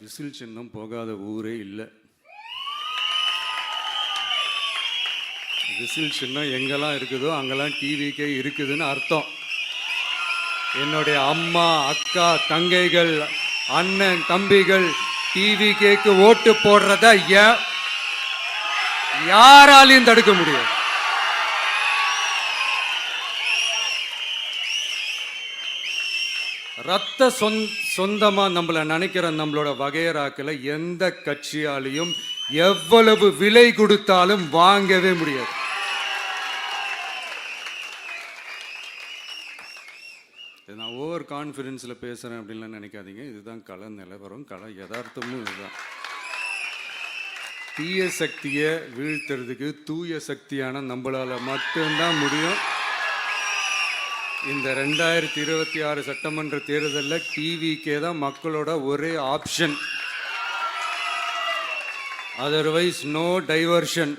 Whistle சின்னம் போகாத ஊரே இல்லை. விசில் சின்னம் எங்கெல்லாம் இருக்குதோ அங்கெல்லாம் டிவிக்கே இருக்குதுன்னு அர்த்தம். என்னுடைய அம்மா, அக்கா, தங்கைகள், அண்ணன், தம்பிகள் டிவிக்கேக்கு ஓட்டு போடுறத யாராலையும் தடுக்க முடியாது. ரத்த சொந்தமா நம்மள நினைக்கிற நம்மளோட வகையராக்களை எந்த கட்சியாலையும் எவ்வளவு விலை கொடுத்தாலும் வாங்கவே முடியாது. நான் ஓவர் கான்ஃபிடென்ஸில் பேசுகிறேன் அப்படின்லாம் நினைக்காதீங்க. இதுதான் கள நிலவரம், கள யதார்த்தமும் இதுதான். தீய சக்தியை வீழ்த்துறதுக்கு தூய சக்தியான நம்மளால் மட்டும்தான் முடியும். இந்த 2026 சட்டமன்ற தேர்தலில் டிவிக்கே தான் மக்களோட ஒரே ஆப்ஷன். Otherwise no diversion.